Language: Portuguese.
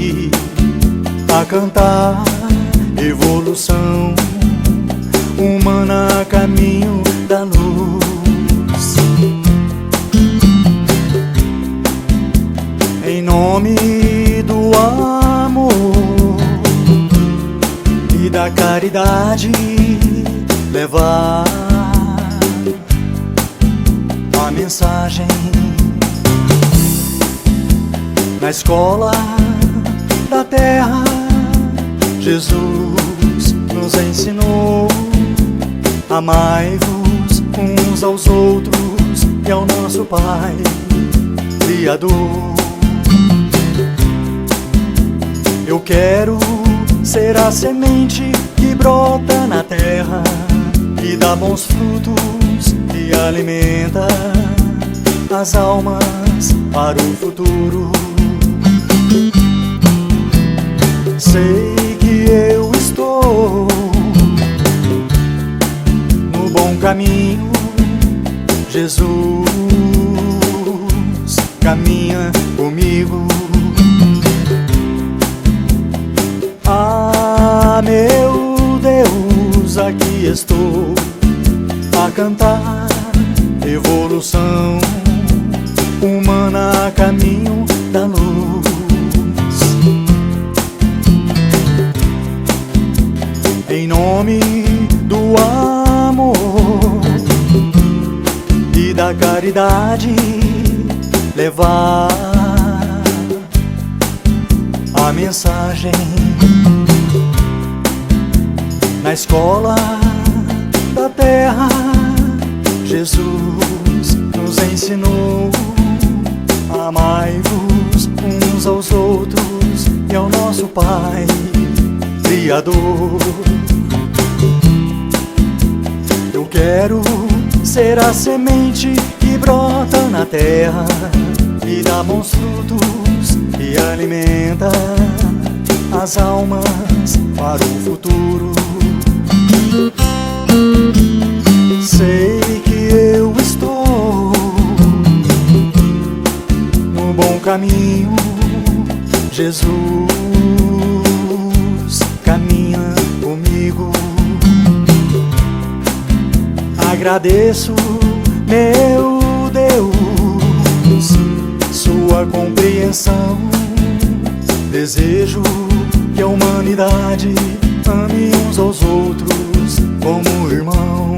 aqui a cantar evolução humana a caminho da luz. Em nome do amor e da caridade, levar a mensagem. Na escola da terra, Jesus nos ensinou: amai-vos uns aos outros e ao nosso Pai Criador. Eu quero ser a semente que brota na terra e dá bons frutos e alimenta as almas para o futuro. Sei que eu estou no bom caminho. Jesus caminha comigo. Ah, meu Deus, aqui estou a cantar evolução humana a caminho da luz. Em nome do amor e da caridade, levar a mensagem. Na escola da terra, Jesus nos ensinou: amai-vos uns aos outros e ao nosso Pai Criador. Eu quero ser a semente que brota na terra e dá bons frutos e alimenta as almas para o futuro. Sei que eu estou no bom caminho. Jesus caminha comigo. Agradeço, meu Deus, sua compreensão. Desejo que a humanidade ame uns aos outros como irmãos.